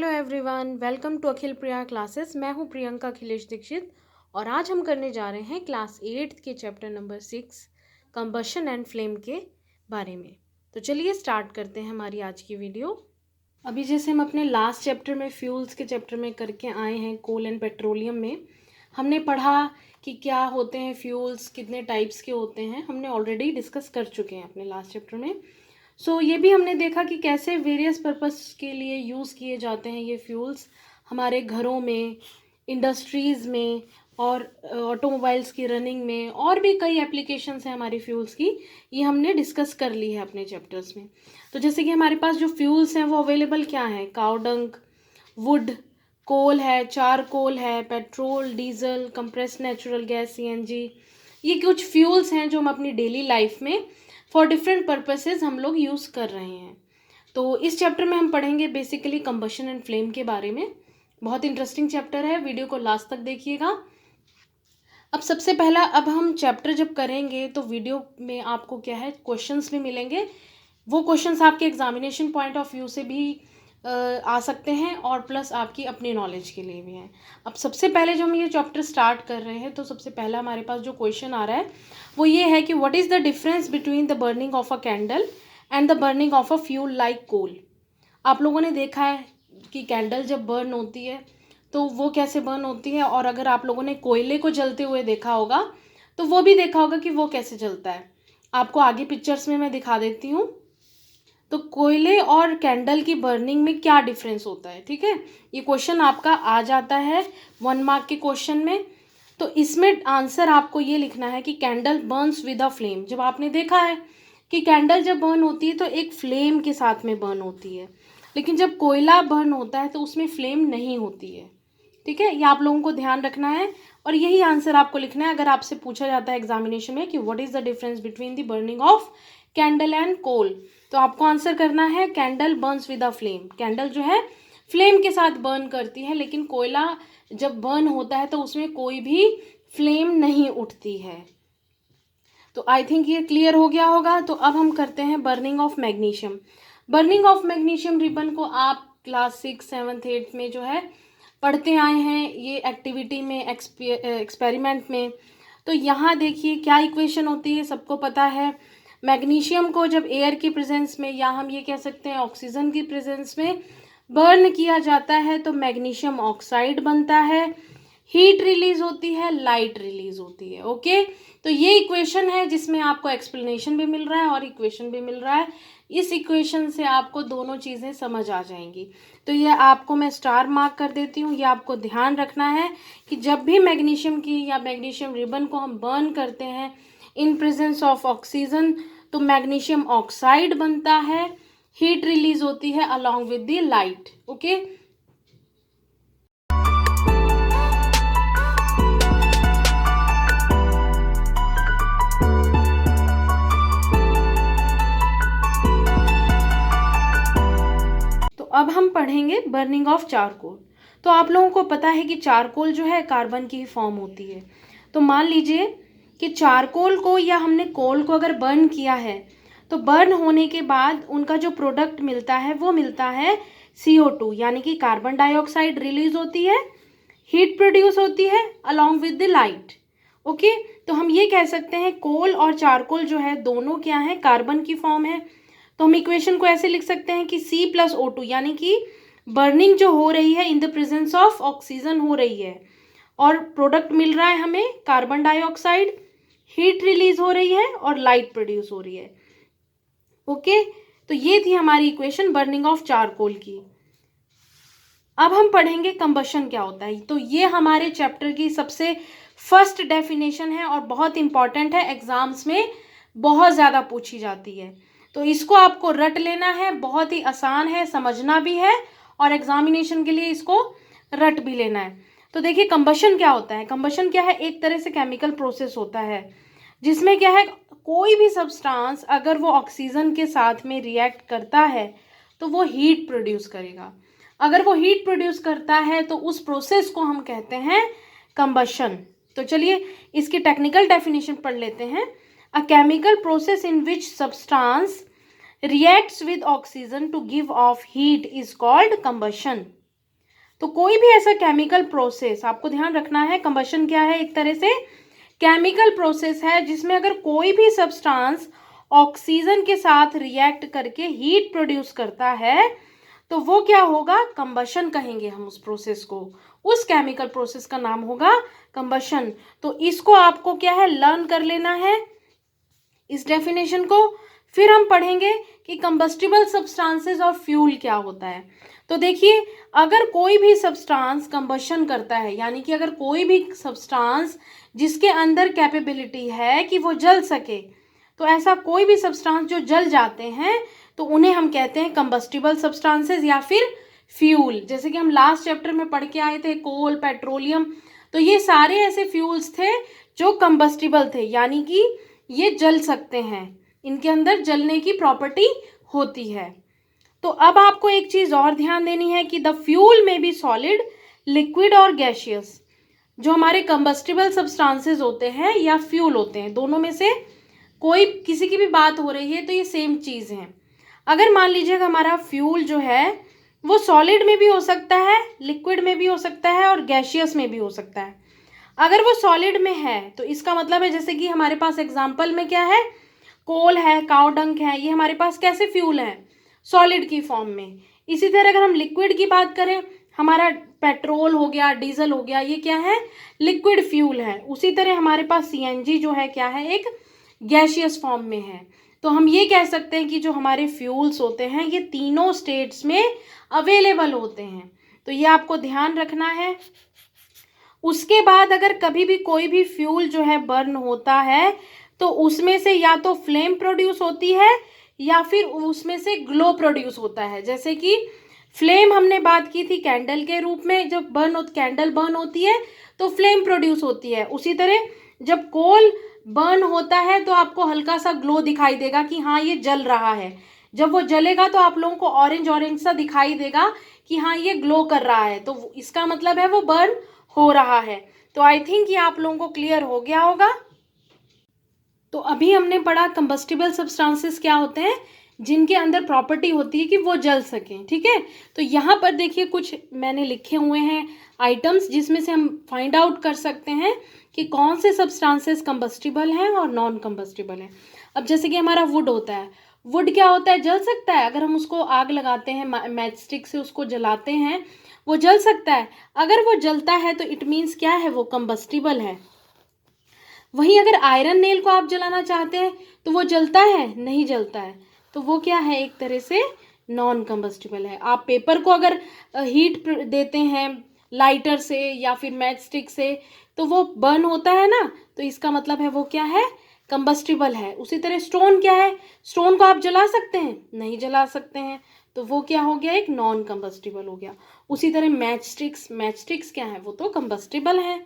Hello everyone, welcome to Akhil Priya classes. मैं हूं प्रियंका अखिलेश दीक्षित और आज हम करने जा रहे हैं क्लास 8 के chapter number 6 combustion and flame के बारे में। तो चलिए स्टार्ट करते हैं हमारी आज की वीडियो। अभी जैसे हम अपने लास्ट चैप्टर में फ्यूल्स के चैप्टर में करके आए हैं, कोल एंड पेट्रोलियम में हमने पढ़ा कि क्या होते हैं फ्यूल्स, कितने टाइप्स के होते हैं, हमने ऑलरेडी डिस्कस कर चुके हैं अपने लास्ट चैप्टर में। ये भी हमने देखा कि कैसे वेरियस पर्पस के लिए यूज़ किए जाते हैं ये फ्यूल्स हमारे घरों में, इंडस्ट्रीज़ में और ऑटोमोबाइल्स की रनिंग में, और भी कई एप्लीकेशंस हैं हमारी फ्यूल्स की, ये हमने डिस्कस कर ली है अपने चैप्टर्स में। तो जैसे कि हमारे पास जो फ्यूल्स हैं वो अवेलेबल क्या हैं, काउडंग, वुड, कोल है, चारकोल है, petrol, diesel, compressed natural gas CNG. ये कुछ फ्यूल्स हैं जो हम अपनी डेली लाइफ में फॉर डिफरेंट पर्पसेस हम लोग यूज़ कर रहे हैं। तो इस चैप्टर में हम पढ़ेंगे बेसिकली कंबशन एंड फ्लेम के बारे में। बहुत इंटरेस्टिंग चैप्टर है, वीडियो को लास्ट तक देखिएगा। अब सबसे पहला, अब हम चैप्टर जब करेंगे तो वीडियो में आपको क्या है, क्वेश्चंस भी मिलेंगे। वो क्वेश्चंस आपके एग्जामिनेशन पॉइंट ऑफ व्यू से भी आ सकते हैं और प्लस आपकी अपनी नॉलेज के लिए भी हैं। अब सबसे पहले जो हम ये चैप्टर स्टार्ट कर रहे हैं तो सबसे पहला हमारे पास जो क्वेश्चन आ रहा है वो ये है कि what is the difference between the burning of a candle and the burning of a fuel like coal. आप लोगों ने देखा है कि कैंडल जब बर्न होती है तो वो कैसे बर्न होती है, और अगर आप लोगों ने कोयले को जलते हुए देखा होगा तो वो भी देखा होगा कि वो कैसे जलता है। आपको आगे पिक्चर्स में मैं दिखा देती हूँ। तो कोयले और कैंडल की बर्निंग में क्या डिफरेंस होता है, ठीक है। ये क्वेश्चन आपका आ जाता है 1 मार्क के क्वेश्चन में। तो इसमें आंसर आपको ये लिखना है कि candle burns with a flame. जब आपने देखा है कि कैंडल जब बर्न होती है तो एक फ्लेम के साथ में बर्न होती है, लेकिन जब कोयला बर्न होता है तो उसमें फ्लेम नहीं होती है, ठीक है। ये आप लोगों को ध्यान रखना है और यही आंसर आपको लिखना है अगर आपसे पूछा जाता है एग्जामिनेशन में कि what is the difference between the burning of candle and coal. तो आपको आंसर करना है candle burns with a flame. Candle जो है फ्लेम के साथ बर्न करती है, लेकिन कोयला जब बर्न होता है तो उसमें कोई भी फ्लेम नहीं उठती है। तो आई थिंक ये क्लियर हो गया होगा। तो अब हम करते हैं burning of magnesium. Burning of magnesium ribbon को आप क्लास 6, 7, 8 में जो है पढ़ते आए हैं, ये एक्टिविटी में, एक्सपेरिमेंट में। तो यहाँ देखिए क्या इक्वेशन होती है, सबको पता है। मैग्नीशियम को जब एयर की प्रेजेंस में, या हम ये कह सकते हैं ऑक्सीजन की प्रेजेंस में बर्न किया जाता है तो मैग्नीशियम ऑक्साइड बनता है, हीट रिलीज होती है, लाइट रिलीज होती है। ओके, तो ये इक्वेशन है जिसमें आपको एक्सप्लेनेशन भी मिल रहा है और इक्वेशन भी मिल रहा है। इस इक्वेशन से आपको दोनों चीज़ें समझ आ जाएंगी। तो ये आपको मैं स्टार मार्क कर देती हूँ। ये आपको ध्यान रखना है कि जब भी मैग्नीशियम की या मैग्नीशियम रिबन को हम बर्न करते हैं इन प्रेजेंस ऑफ ऑक्सीजन तो मैग्नीशियम ऑक्साइड बनता है, हीट रिलीज होती है along with the light. Okay, तो अब हम पढ़ेंगे बर्निंग ऑफ चारकोल। तो आप लोगों को पता है कि चारकोल जो है कार्बन की फॉर्म होती है। तो मान लीजिए कि चारकोल को या हमने कोल को अगर बर्न किया है तो बर्न होने के बाद उनका जो प्रोडक्ट मिलता है वो मिलता है CO2, यानी कि कार्बन डाइऑक्साइड रिलीज होती है, हीट प्रोड्यूस होती है along with the light. Okay, तो हम ये कह सकते हैं कोल और चारकोल जो है दोनों क्या है, कार्बन की फॉर्म है। तो हम इक्वेशन को ऐसे लिख सकते हैं कि C+O2, यानी कि बर्निंग जो हो रही है in the presence of oxygen हो रही है और प्रोडक्ट मिल रहा है हमें कार्बन डाइऑक्साइड, हीट रिलीज हो रही है और लाइट प्रोड्यूस हो रही है। ओके, तो ये थी हमारी इक्वेशन बर्निंग ऑफ चारकोल की। अब हम पढ़ेंगे कंबशन क्या होता है। तो ये हमारे चैप्टर की सबसे फर्स्ट डेफिनेशन है और बहुत इंपॉर्टेंट है, एग्जाम्स में बहुत ज़्यादा पूछी जाती है। तो इसको आपको रट लेना है, बहुत ही आसान है, समझना भी है और एग्जामिनेशन के लिए इसको रट भी लेना है। तो देखिए कंबशन क्या होता है। कंबशन क्या है, एक तरह से केमिकल प्रोसेस होता है जिसमें क्या है, कोई भी सब्सटेंस अगर वो ऑक्सीजन के साथ में रिएक्ट करता है तो वो हीट प्रोड्यूस करेगा। अगर वो हीट प्रोड्यूस करता है तो उस प्रोसेस को हम कहते हैं कंबशन। तो चलिए इसकी टेक्निकल डेफिनेशन पढ़ लेते हैं। A chemical process in which substance reacts with oxygen to give off heat is called combustion। तो कोई भी ऐसा केमिकल प्रोसेस आपको ध्यान रखना है, कंबशन क्या है, एक तरह से केमिकल प्रोसेस है जिसमें अगर कोई भी सब्सटेंस ऑक्सीजन के साथ रिएक्ट करके हीट प्रोड्यूस करता है तो वो क्या होगा, कंबशन कहेंगे हम उस प्रोसेस को। उस केमिकल प्रोसेस का नाम होगा कंबशन। तो इसको आपको क्या है, लर्न कर लेना है इस डेफिनेशन को। फिर हम पढ़ेंगे कि कंबस्टिबल सब्सटेंसेस और फ्यूल क्या होता है। तो देखिए, अगर कोई भी सब्सटेंस कंबशन करता है, यानी कि अगर कोई भी सब्सटेंस जिसके अंदर कैपेबिलिटी है कि वो जल सके, तो ऐसा कोई भी सब्सटेंस जो जल जाते हैं तो उन्हें हम कहते हैं कंबस्टिबल सब्सटेंसेस या फिर फ्यूल। जैसे कि हम लास्ट चैप्टर में पढ़ के आए थे कोल, पेट्रोलियम, तो ये सारे ऐसे फ्यूल्स थे जो कंबस्टिबल थे, यानी कि ये जल सकते हैं, इनके अंदर जलने की प्रॉपर्टी होती है। तो अब आपको एक चीज़ और ध्यान देनी है कि द फ्यूल में बी सॉलिड, लिक्विड और गैशियस। जो हमारे कंबस्टिबल सब्सटेंसेस होते हैं या फ्यूल होते हैं, दोनों में से कोई किसी की भी बात हो रही है तो ये सेम चीज़ है। अगर मान लीजिएगा हमारा फ्यूल जो है वो सॉलिड में भी हो सकता है, लिक्विड में भी हो सकता है और गैशियस में भी हो सकता है। अगर वो सॉलिड में है तो इसका मतलब है, जैसे कि हमारे पास एग्जांपल में क्या है, कोल है, काउ डंग है, ये हमारे पास कैसे फ्यूल है, सॉलिड की फॉर्म में। इसी तरह अगर हम लिक्विड की बात करें, हमारा पेट्रोल हो गया, डीजल हो गया, ये क्या है, लिक्विड फ्यूल है। उसी तरह हमारे पास सीएनजी जो है क्या है, एक गैशियस फॉर्म में है। तो हम ये कह सकते हैं कि जो हमारे फ्यूल्स होते हैं ये तीनों स्टेट्स में अवेलेबल होते हैं। तो ये आपको ध्यान रखना है। उसके बाद अगर कभी भी कोई भी फ्यूल जो है बर्न होता है तो उसमें से या तो फ्लेम प्रोड्यूस होती है या फिर उसमें से ग्लो प्रोड्यूस होता है। जैसे कि फ्लेम हमने बात की थी कैंडल के रूप में, जब कैंडल बर्न होती है तो फ्लेम प्रोड्यूस होती है। उसी तरह जब कोल बर्न होता है तो आपको हल्का सा ग्लो दिखाई देगा कि हाँ ये जल रहा है। जब वो जलेगा तो आप लोगों को ऑरेंज ऑरेंज सा दिखाई देगा कि हाँ ये ग्लो कर रहा है, तो इसका मतलब है वो बर्न हो रहा है। तो आई थिंक ये आप लोगों को क्लियर हो गया होगा। तो अभी हमने पढ़ा कंबस्टिबल सब्सटेंसेस क्या होते हैं, जिनके अंदर प्रॉपर्टी होती है कि वो जल सकें। ठीक है, तो यहाँ पर देखिए कुछ मैंने लिखे हुए हैं आइटम्स जिसमें से हम फाइंड आउट कर सकते हैं कि कौन से सब्सटेंसेस कंबस्टिबल हैं और नॉन कंबस्टिबल हैं। अब जैसे कि हमारा वुड होता है, वुड क्या होता है, जल सकता है। अगर हम उसको आग लगाते हैं, मैच स्टिक से उसको जलाते हैं, वो जल सकता है। अगर वो जलता है तो इट मीन्स क्या है, वो कंबस्टिबल है। वहीं अगर आयरन नेल को आप जलाना चाहते हैं तो वो जलता है, नहीं जलता है, तो वो क्या है, एक तरह से नॉन कंबस्टिबल है। आप पेपर को अगर हीट देते हैं लाइटर से या फिर मैच स्टिक से तो वो बर्न होता है ना, तो इसका मतलब है वो क्या है, कंबस्टिबल है। उसी तरह स्टोन क्या है, स्टोन को आप जला सकते हैं, नहीं जला सकते हैं, तो वो क्या हो गया, एक नॉन कंबस्टिबल हो गया। उसी तरह मैच स्टिक्स क्या है, वो तो कंबस्टिबल है।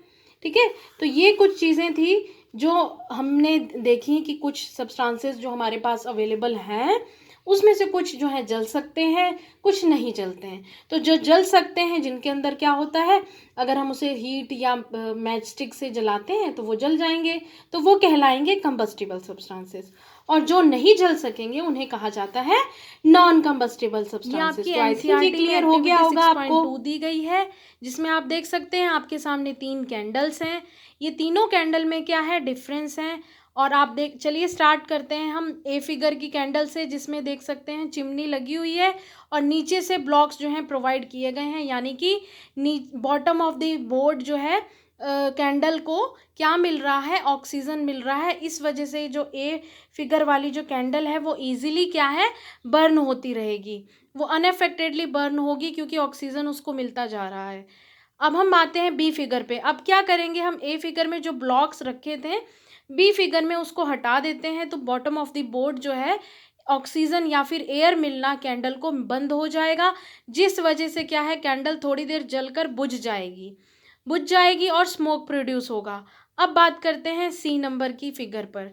ठीक है, तो ये कुछ चीज़ें थी जो हमने देखी कि कुछ सब्सटेंसेस जो हमारे पास अवेलेबल हैं उसमें से कुछ जो है जल सकते हैं, कुछ नहीं जलते हैं। तो जो जल सकते हैं, जिनके अंदर क्या होता है, अगर हम उसे हीट या मैच स्टिक से जलाते हैं तो वो जल जाएंगे, तो वो कहलाएंगे कंबस्टिबल सब्सटेंसेस। और जो नहीं जल सकेंगे उन्हें कहा जाता है नॉन कंबस्टिबल सब्सटेंसेस। तो आई थिंक ये क्लियर हो गया होगा आपको। दी गई है जिसमें आप देख सकते हैं आपके सामने 3 कैंडल्स हैं। ये तीनों कैंडल में क्या है, डिफरेंस है। और आप देख, चलिए स्टार्ट करते हैं हम ए फिगर की कैंडल से, जिसमें देख सकते हैं चिमनी लगी हुई है और नीचे से ब्लॉक्स जो हैं प्रोवाइड किए गए हैं, यानी कि बॉटम ऑफ द बोर्ड जो है कैंडल को क्या मिल रहा है, ऑक्सीजन मिल रहा है। इस वजह से जो ए फिगर वाली जो कैंडल है वो इजीली क्या है, बर्न होती रहेगी, वो अनअफेक्टेडली बर्न होगी क्योंकि ऑक्सीजन उसको मिलता जा रहा है। अब हम आते हैं बी फिगर पे। अब क्या करेंगे, हम ए फिगर में जो ब्लॉक्स रखे थे बी फिगर में उसको हटा देते हैं, तो बॉटम ऑफ द बोर्ड जो है ऑक्सीजन या फिर एयर मिलना कैंडल को बंद हो जाएगा, जिस वजह से क्या है, कैंडल थोड़ी देर जलकर बुझ जाएगी और स्मोक प्रोड्यूस होगा। अब बात करते हैं सी नंबर की फिगर पर।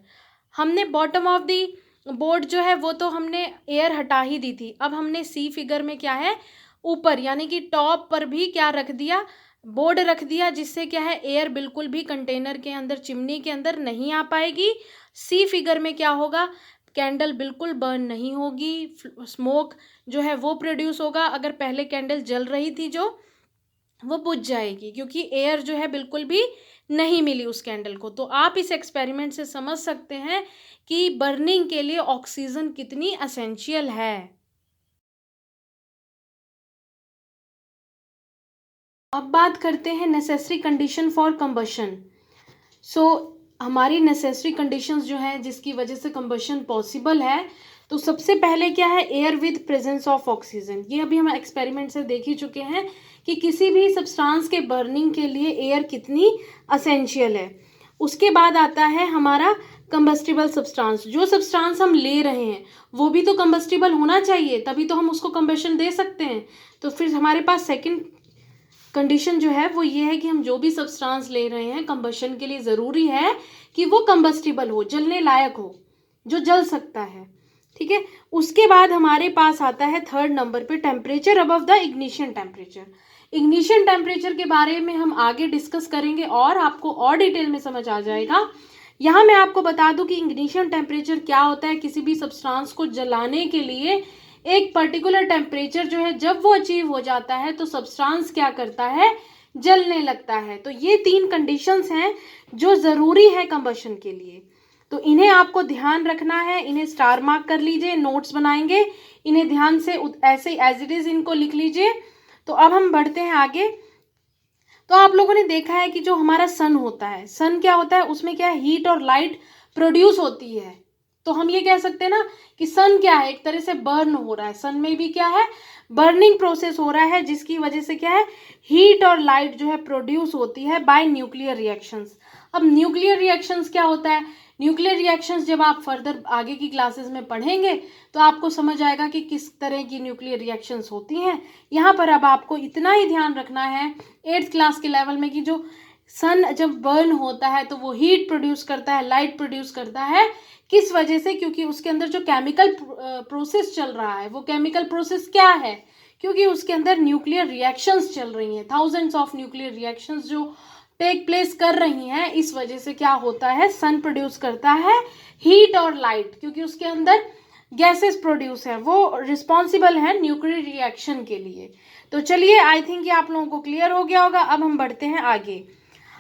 हमने बॉटम ऑफ द बोर्ड जो है वो तो हमने एयर हटा ही दी थी। अब हमने सी फिगर में क्या है, ऊपर यानी कि टॉप पर भी क्या रख दिया, बोर्ड रख दिया, जिससे क्या है, एयर बिल्कुल भी कंटेनर के अंदर, चिमनी के अंदर नहीं आ पाएगी। सी फिगर में क्या होगा, कैंडल बिल्कुल बर्न नहीं होगी, स्मोक जो है वो प्रोड्यूस होगा। अगर पहले कैंडल जल रही थी जो, वो बुझ जाएगी, क्योंकि एयर जो है बिल्कुल भी नहीं मिली उस कैंडल को। तो आप इस एक्सपेरिमेंट से समझ सकते हैं कि बर्निंग के लिए ऑक्सीजन कितनी एसेंशियल है। अब बात करते हैं नेसेसरी कंडीशन फॉर कंबशन। सो हमारी नेसेसरी कंडीशंस जो है जिसकी वजह से कंबशन पॉसिबल है, तो सबसे पहले क्या है, air with presence of oxygen. ये अभी हम एक्सपेरिमेंट से देख ही चुके हैं कि किसी भी सब्सटेंस के बर्निंग के लिए एयर कितनी असेंशियल है। उसके बाद आता है हमारा कंबस्टिबल सब्सटेंस। जो सब्सटेंस हम ले रहे हैं वो भी तो कंबस्टिबल होना चाहिए, तभी तो हम उसको कंबशन दे सकते हैं। तो फिर हमारे पास सेकंड कंडीशन जो है वो ये है कि हम जो भी सब्सटेंस ले रहे हैं कंबशन के लिए ज़रूरी है कि वो कंबस्टिबल हो, जलने लायक हो, जो जल सकता है। ठीक है। उसके बाद हमारे पास आता है थर्ड नंबर पे temperature above the ignition temperature. Ignition temperature के बारे में हम आगे डिस्कस करेंगे और आपको और डिटेल में समझ आ जाएगा। यहाँ मैं आपको बता दूं कि इग्निशन टेम्परेचर क्या होता है। किसी भी सब्सटेंस को जलाने के लिए एक पर्टिकुलर टेम्परेचर जो है जब वो अचीव हो जाता है तो सब्सटेंस क्या करता है, जलने लगता है। तो ये 3 कंडीशंस हैं जो ज़रूरी है कंबशन के लिए। तो इन्हें आपको ध्यान रखना है, इन्हें स्टार मार्क कर लीजिए, नोट्स बनाएंगे, इन्हें ध्यान से ऐसे एज इट इज़ इनको लिख लीजिए। तो अब हम बढ़ते हैं आगे। तो आप लोगों ने देखा है कि जो हमारा सन होता है, सन क्या होता है, उसमें क्या है, हीट और लाइट प्रोड्यूस होती है। तो हम ये कह सकते हैं ना कि सन क्या है, एक तरह से बर्न हो रहा है। सन में भी क्या है, बर्निंग प्रोसेस हो रहा है, जिसकी वजह से क्या है, हीट और लाइट जो है प्रोड्यूस होती है बाय न्यूक्लियर रिएक्शंस। अब न्यूक्लियर रिएक्शंस क्या होता है, न्यूक्लियर रिएक्शंस जब आप फर्दर आगे की क्लासेस में पढ़ेंगे तो आपको समझ आएगा कि किस तरह की न्यूक्लियर रिएक्शंस होती हैं। यहाँ पर अब आपको इतना ही ध्यान रखना है 8th क्लास के लेवल में कि जो सन जब बर्न होता है तो वो हीट प्रोड्यूस करता है, लाइट प्रोड्यूस करता है। किस वजह से, क्योंकि उसके अंदर जो केमिकल प्रोसेस चल रहा है, वो केमिकल प्रोसेस क्या है, क्योंकि उसके अंदर न्यूक्लियर रिएक्शंस चल रही हैं, थाउजेंड्स ऑफ न्यूक्लियर रिएक्शंस जो टेक प्लेस कर रही हैं। इस वजह से क्या होता है, सन प्रोड्यूस करता है हीट और लाइट, क्योंकि उसके अंदर गैसेस प्रोड्यूस हैं, वो रिस्पॉन्सिबल हैं न्यूक्लियर रिएक्शन के लिए। तो चलिए, आई थिंक ये आप लोगों को क्लियर हो गया होगा। अब हम बढ़ते हैं आगे।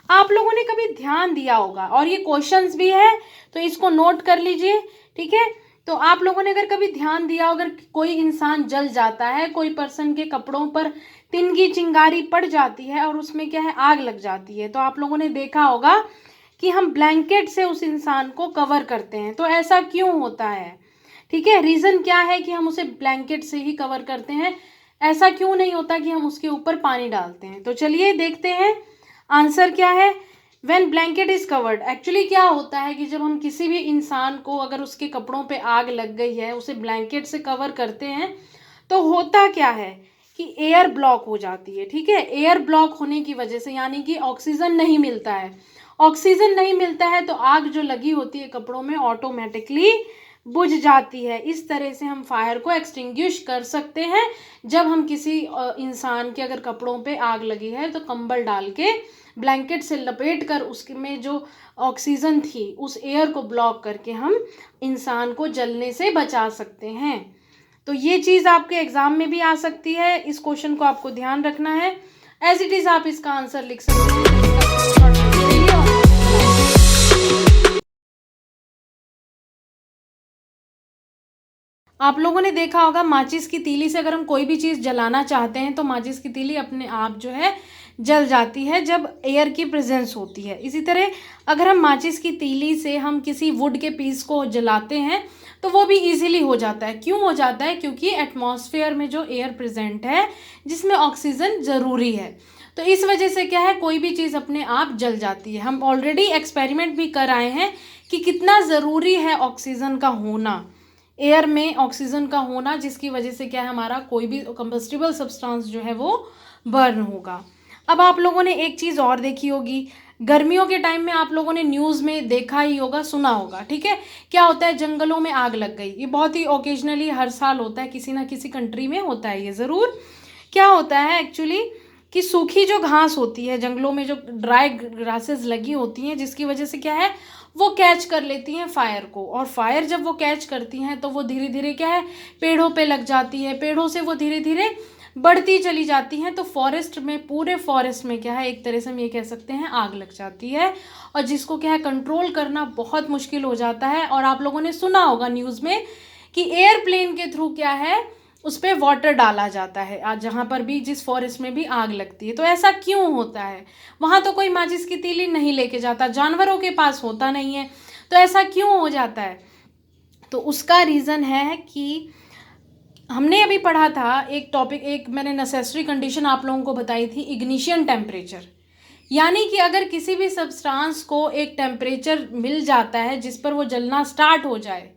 आप लोगों ने कभी ध्यान दिया होगा, और ये क्वेश्चंस भी है तो इसको नोट कर लीजिए, ठीक है। तो आप लोगों ने अगर कभी ध्यान दिया, अगर कोई इंसान जल जाता है, कोई पर्सन के कपड़ों पर तिनकी चिंगारी पड़ जाती है और उसमें क्या है, आग लग जाती है, तो आप लोगों ने देखा होगा कि हम ब्लैंकेट से उस इंसान को कवर करते हैं। तो ऐसा क्यों होता है, ठीक है, रीज़न क्या है कि हम उसे ब्लैंकेट से ही कवर करते हैं, ऐसा क्यों नहीं होता कि हम उसके ऊपर पानी डालते हैं। तो चलिए देखते हैं आंसर क्या है। When blanket is covered, actually क्या होता है कि जब हम किसी भी इंसान को, अगर उसके कपड़ों पे आग लग गई है, उसे ब्लैंकेट से कवर करते हैं, तो होता क्या है कि एयर ब्लॉक हो जाती है। ठीक है, एयर ब्लॉक होने की वजह से, यानी कि ऑक्सीजन नहीं मिलता है, ऑक्सीजन नहीं मिलता है तो आग जो लगी होती है कपड़ों में ऑटोमेटिकली बुझ जाती है। इस तरह से हम फायर को एक्सटिंग्विश कर सकते हैं। जब हम किसी इंसान के अगर कपड़ों पे आग लगी है तो कंबल डाल के ब्लैंकेट से लपेट कर उसमें जो ऑक्सीजन थी उस एयर को ब्लॉक करके हम इंसान को जलने से बचा सकते हैं। तो ये चीज़ आपके एग्जाम में भी आ सकती है, इस क्वेश्चन को आपको ध्यान रखना है। एज इट इज़ आप इसका आंसर लिख सकते हैं। आप लोगों ने देखा होगा माचिस की तीली से अगर हम कोई भी चीज़ जलाना चाहते हैं तो माचिस की तीली अपने आप जो है जल जाती है जब एयर की प्रेजेंस होती है। इसी तरह अगर हम माचिस की तीली से हम किसी वुड के पीस को जलाते हैं तो वो भी इजीली हो जाता है। क्यों हो जाता है, क्योंकि एटमॉस्फेयर में जो एयर प्रेजेंट है जिसमें ऑक्सीजन ज़रूरी है, तो इस वजह से क्या है, कोई भी चीज़ अपने आप जल जाती है। हम ऑलरेडी एक्सपेरिमेंट भी कर आए हैं कि कितना ज़रूरी है ऑक्सीजन का होना, एयर में ऑक्सीजन का होना, जिसकी वजह से क्या है, हमारा कोई भी कंबस्टिबल सब्सटेंस जो है वो बर्न होगा। अब आप लोगों ने एक चीज़ और देखी होगी, गर्मियों के टाइम में आप लोगों ने न्यूज़ में देखा ही होगा, सुना होगा, ठीक है, क्या होता है, जंगलों में आग लग गई। ये बहुत ही ओकेजनली हर साल होता है, किसी ना किसी कंट्री में होता है ये ज़रूर। क्या होता है एक्चुअली कि सूखी जो घास होती है जंगलों में, जो ड्राई ग्रासेस लगी होती हैं, जिसकी वजह से क्या है, वो कैच कर लेती हैं फायर को, और फायर जब वो कैच करती हैं तो वो धीरे धीरे क्या है, पेड़ों पे लग जाती है, पेड़ों से वो धीरे धीरे बढ़ती चली जाती हैं तो फॉरेस्ट में, पूरे फॉरेस्ट में क्या है, एक तरह से हम ये कह सकते हैं आग लग जाती है, और जिसको क्या है कंट्रोल करना बहुत मुश्किल हो जाता है। और आप लोगों ने सुना होगा न्यूज़ में कि एयरप्लेन के थ्रू क्या है उस पर वाटर डाला जाता है आज, जहाँ पर भी, जिस फॉरेस्ट में भी आग लगती है। तो ऐसा क्यों होता है? वहाँ तो कोई माचिस की तीली नहीं लेके जाता, जानवरों के पास होता नहीं है, तो ऐसा क्यों हो जाता है? तो उसका रीज़न है कि हमने अभी पढ़ा था एक टॉपिक, एक मैंने नेसेसरी कंडीशन आप लोगों को बताई थी, इग्निशन टेम्परेचर। यानी कि अगर किसी भी सब्सटेंस को एक टेम्परेचर मिल जाता है जिस पर वो जलना स्टार्ट हो जाए,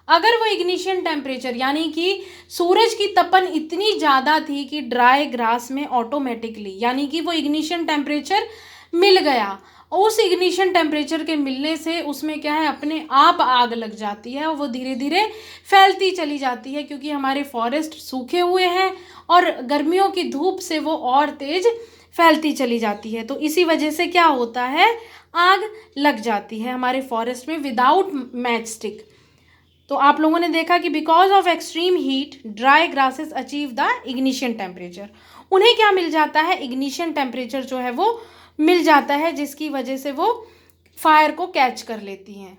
अगर वो इग्निशन टेम्परेचर, यानी कि सूरज की तपन इतनी ज़्यादा थी कि ड्राई ग्रास में ऑटोमेटिकली, यानी कि वो इग्निशन टेम्परेचर मिल गया, और उस इग्निशन टेम्परेचर के मिलने से उसमें क्या है अपने आप आग लग जाती है, और वो धीरे धीरे फैलती चली जाती है, क्योंकि हमारे फॉरेस्ट सूखे हुए हैं और गर्मियों की धूप से वो और तेज़ फैलती चली जाती है। तो इसी वजह से क्या होता है, आग लग जाती है हमारे फॉरेस्ट में विदाउट मैच स्टिक। तो आप लोगों ने देखा कि because of extreme heat dry grasses achieve the ignition temperature, उन्हें क्या मिल जाता है, इग्निशन टेम्परेचर जो है वो मिल जाता है, जिसकी वजह से वो फायर को कैच कर लेती हैं।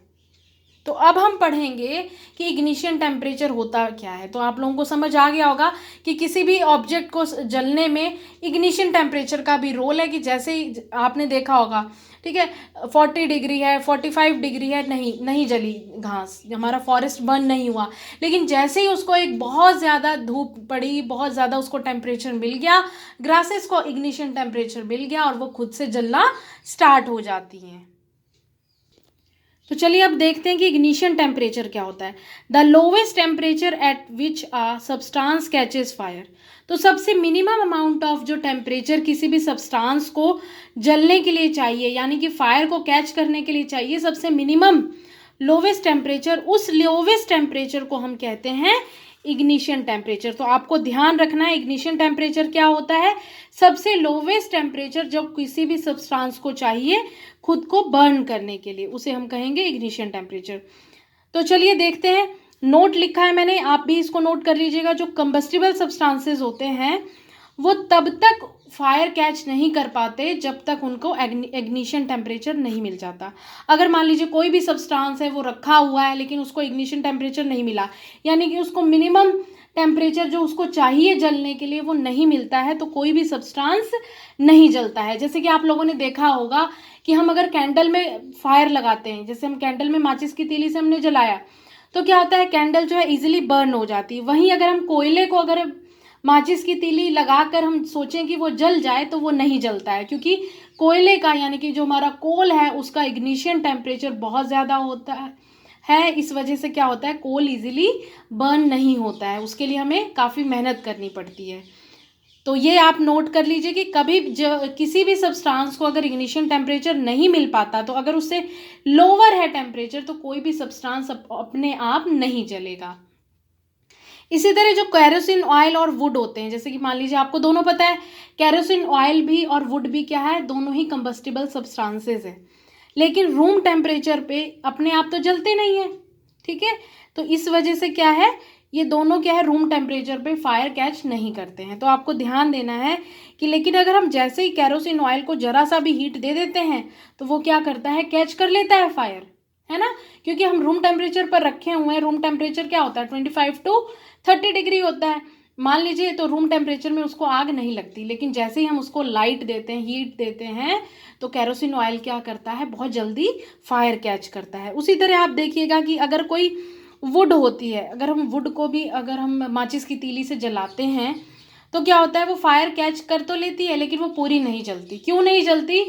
तो अब हम पढ़ेंगे कि इग्निशन टेम्परेचर होता क्या है। तो आप लोगों को समझ आ गया होगा कि किसी भी ऑब्जेक्ट को जलने में इग्निशन टेम्परेचर का भी रोल है, कि जैसे ही आपने देखा होगा, ठीक है, 40 डिग्री है, 45 डिग्री है, नहीं जली घास, हमारा फॉरेस्ट बर्न नहीं हुआ, लेकिन जैसे ही उसको एक बहुत ज़्यादा धूप पड़ी, बहुत ज़्यादा उसको टेम्परेचर मिल गया, ग्रासेस को इग्निशन टेम्परेचर मिल गया और वो खुद से जलना स्टार्ट हो जाती हैं। तो चलिए अब देखते हैं कि इग्निशन टेम्परेचर क्या होता है। The lowest temperature at which a substance catches fire. तो सबसे मिनिमम अमाउंट ऑफ जो टेम्परेचर किसी भी सब्सटेंस को जलने के लिए चाहिए, यानी कि फायर को कैच करने के लिए चाहिए, सबसे मिनिमम लोवेस्ट टेम्परेचर, उस लोवेस्ट टेम्परेचर को हम कहते हैं इग्निशन टेम्परेचर। तो आपको ध्यान रखना है इग्निशन टेम्परेचर क्या होता है, सबसे लोवेस्ट टेम्परेचर जो किसी भी सब्सटेंस को चाहिए खुद को बर्न करने के लिए, उसे हम कहेंगे इग्निशन टेम्परेचर। तो चलिए देखते हैं, नोट लिखा है मैंने, आप भी इसको नोट कर लीजिएगा। जो कंबस्टिबल सब्सटेंसेस होते हैं वो तब तक फायर कैच नहीं कर पाते जब तक उनको इग्निशन टेम्परेचर नहीं मिल जाता। अगर मान लीजिए कोई भी सब्सटेंस है वो रखा हुआ है लेकिन उसको इग्निशन टेम्परेचर नहीं मिला, यानी कि उसको मिनिमम टेम्परेचर जो उसको चाहिए जलने के लिए वो नहीं मिलता है, तो कोई भी सब्सटेंस नहीं जलता है। जैसे कि आप लोगों ने देखा होगा कि हम अगर कैंडल में फायर लगाते हैं, जैसे हम कैंडल में माचिस की तीली से हमने जलाया, तो क्या होता है, कैंडल जो है इजीली बर्न हो जाती है। वहीं अगर हम कोयले को अगर माचिस की तीली लगाकर हम सोचें कि वो जल जाए तो वो नहीं जलता है, क्योंकि कोयले का, यानी कि जो हमारा कोल है, उसका इग्निशन टेम्परेचर बहुत ज़्यादा होता है। इस वजह से क्या होता है, कोल इजीली बर्न नहीं होता है, उसके लिए हमें काफ़ी मेहनत करनी पड़ती है। तो ये आप नोट कर लीजिए कि कभी किसी भी सब्सटेंस को अगर इग्निशन टेम्परेचर नहीं मिल पाता, तो अगर उससे लोअर है टेम्परेचर, तो कोई भी सब्सटेंस अपने आप नहीं जलेगा। इसी तरह जो कैरोसिन ऑयल और वुड होते हैं, जैसे कि मान लीजिए आपको दोनों पता है, कैरोसिन ऑयल भी और वुड भी क्या है, दोनों ही कंबस्टिबल सब्सटेंसेस हैं, लेकिन रूम टेम्परेचर पे अपने आप तो जलते नहीं है, ठीक है। तो इस वजह से क्या है, ये दोनों क्या है, रूम टेम्परेचर पे फायर कैच नहीं करते हैं। तो आपको ध्यान देना है कि लेकिन अगर हम जैसे ही कैरोसिन ऑयल को जरा सा भी हीट दे देते हैं तो वो क्या करता है, कैच कर लेता है फायर, है ना, क्योंकि हम रूम टेम्परेचर पर रखे हुए हैं। रूम टेम्परेचर क्या होता है, 25 to 30 डिग्री होता है, मान लीजिए। तो रूम टेम्परेचर में उसको आग नहीं लगती, लेकिन जैसे ही हम उसको लाइट देते हैं, हीट देते हैं, तो कैरोसिन ऑयल क्या करता है, बहुत जल्दी फायर कैच करता है। उसी तरह आप देखिएगा कि अगर कोई वुड होती है, अगर हम वुड को भी अगर हम माचिस की तीली से जलाते हैं तो क्या होता है, वो फायर कैच कर तो लेती है लेकिन वो पूरी नहीं जलती। क्यों नहीं जलती,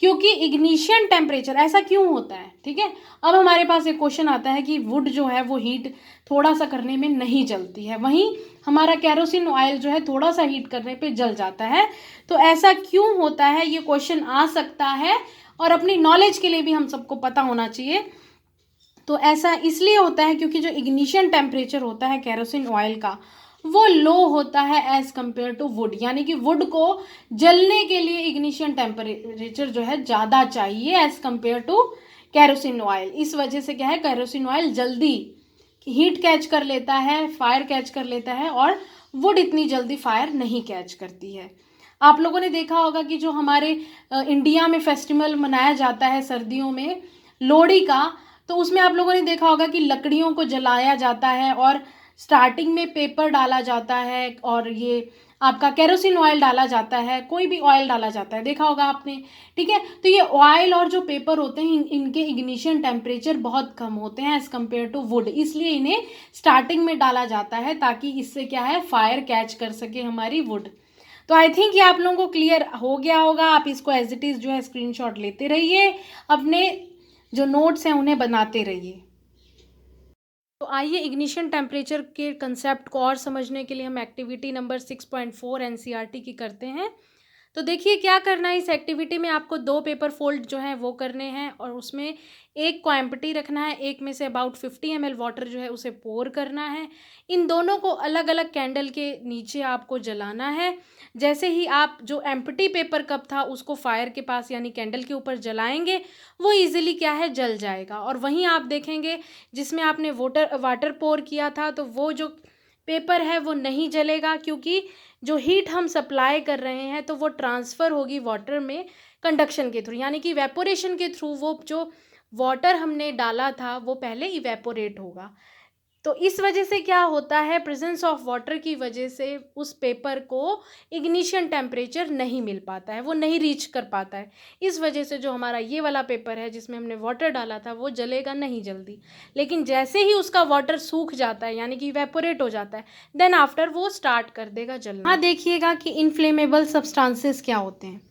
क्योंकि इग्निशन टेम्परेचर, ऐसा क्यों होता है, ठीक है। अब हमारे पास एक क्वेश्चन आता है कि वुड जो है वो हीट थोड़ा सा करने में नहीं जलती है, वहीं हमारा कैरोसिन ऑयल जो है थोड़ा सा हीट करने पे जल जाता है। तो ऐसा क्यों होता है, ये क्वेश्चन आ सकता है, और अपनी नॉलेज के लिए भी हम सबको पता होना चाहिए। तो ऐसा इसलिए होता है क्योंकि जो इग्निशन टेम्परेचर होता है कैरोसिन ऑयल का, वो लो होता है एज कंपेयर टू वुड, यानी कि वुड को जलने के लिए इग्निशन टेम्परेचर जो है ज़्यादा चाहिए as compare to kerosene oil. इस वजह से क्या है, कैरोसिन ऑयल जल्दी हीट कैच कर लेता है, फायर कैच कर लेता है, और वुड इतनी जल्दी फायर नहीं कैच करती है। आप लोगों ने देखा होगा कि जो हमारे इंडिया में फेस्टिवल मनाया जाता है सर्दियों में, लोहड़ी का, तो उसमें आप लोगों ने देखा होगा कि लकड़ियों को जलाया जाता है और स्टार्टिंग में पेपर डाला जाता है और ये आपका केरोसिन ऑयल डाला जाता है, कोई भी ऑयल डाला जाता है, देखा होगा आपने। ठीक है, तो ये ऑयल और जो पेपर होते हैं इनके इग्निशन टेम्परेचर बहुत कम होते हैं एज़ कम्पेयर टू वुड, इसलिए इन्हें स्टार्टिंग में डाला जाता है ताकि इससे क्या है, फायर कैच कर सके हमारी वुड। तो आई थिंक ये आप लोगों को क्लियर हो गया होगा। आप इसको एज इट इज़ जो है स्क्रीनशॉट लेते रहिए, अपने जो नोट्स हैं उन्हें बनाते रहिए। तो आइए इग्निशन टेम्परेचर के कंसेप्ट को और समझने के लिए हम एक्टिविटी नंबर 6.4 एनसीईआरटी की करते हैं। तो देखिए क्या करना है, इस एक्टिविटी में आपको 2 पेपर फोल्ड जो हैं वो करने हैं और उसमें एक को एम्प्टी रखना है, एक में से अबाउट 50 ml वाटर जो है उसे पोर करना है। इन दोनों को अलग अलग कैंडल के नीचे आपको जलाना है। जैसे ही आप जो एम्प्टी पेपर कप था उसको फायर के पास यानी कैंडल के ऊपर जलाएंगे, वो ईजिली क्या है, जल जाएगा। और वहीं आप देखेंगे जिसमें आपने वाटर पोर किया था, तो वो जो पेपर है वो नहीं जलेगा, क्योंकि जो हीट हम सप्लाई कर रहे हैं तो वो ट्रांसफ़र होगी वाटर में कंडक्शन के थ्रू, यानी कि इवेपोरेशन के थ्रू वो जो वाटर हमने डाला था वो पहले इवेपोरेट होगा। तो इस वजह से क्या होता है, प्रेजेंस ऑफ वाटर की वजह से उस पेपर को इग्निशन टेम्परेचर नहीं मिल पाता है, वो नहीं रीच कर पाता है। इस वजह से जो हमारा ये वाला पेपर है जिसमें हमने वाटर डाला था वो जलेगा नहीं जल्दी, लेकिन जैसे ही उसका वाटर सूख जाता है यानी कि इवेपोरेट हो जाता है, देन आफ्टर वो स्टार्ट कर देगा जलना। हाँ, देखिएगा कि इनफ्लेमेबल सब्सटेंसेस क्या होते हैं।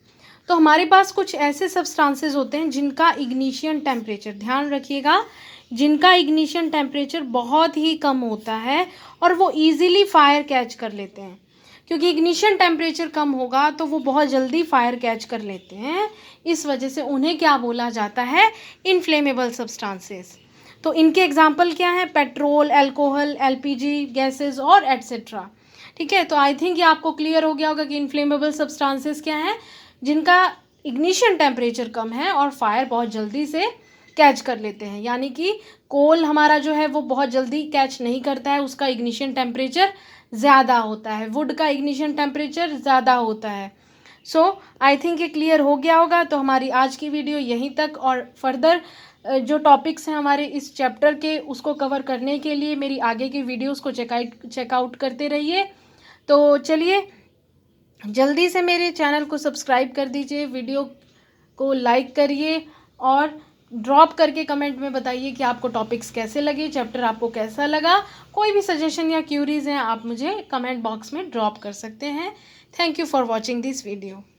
तो हमारे पास कुछ ऐसे सब्सटेंसेस होते हैं जिनका इग्निशन टेम्परेचर, ध्यान रखिएगा, जिनका इग्निशन टेम्परेचर बहुत ही कम होता है और वो इजीली फायर कैच कर लेते हैं। क्योंकि इग्निशन टेम्परेचर कम होगा तो वो बहुत जल्दी फायर कैच कर लेते हैं, इस वजह से उन्हें क्या बोला जाता है, इनफ्लेमेबल सब्सटेंसेस। तो इनके एग्जांपल क्या हैं, पेट्रोल, अल्कोहल, एलपीजी गैसेस और एट्सेट्रा। ठीक है, तो आई थिंक ये आपको क्लियर हो गया होगा कि इनफ्लेमेबल सब्सटेंसेस क्या हैं, जिनका इग्निशन टेम्परेचर कम है और फायर बहुत जल्दी से कैच कर लेते हैं। यानी कि कोल हमारा जो है वो बहुत जल्दी कैच नहीं करता है, उसका इग्निशन टेम्परेचर ज़्यादा होता है, वुड का इग्निशन टेम्परेचर ज़्यादा होता है। सो आई थिंक ये क्लियर हो गया होगा। तो हमारी आज की वीडियो यहीं तक, और फर्दर जो टॉपिक्स हैं हमारे इस चैप्टर के उसको कवर करने के लिए मेरी आगे की वीडियोस को चेकआउट करते रहिए। तो चलिए जल्दी से मेरे चैनल को सब्सक्राइब कर दीजिए, वीडियो को लाइक करिए और ड्रॉप करके कमेंट में बताइए कि आपको टॉपिक्स कैसे लगे, चैप्टर आपको कैसा लगा। कोई भी सजेशन या क्यूरीज हैं आप मुझे कमेंट बॉक्स में ड्रॉप कर सकते हैं। Thank you for watching this video.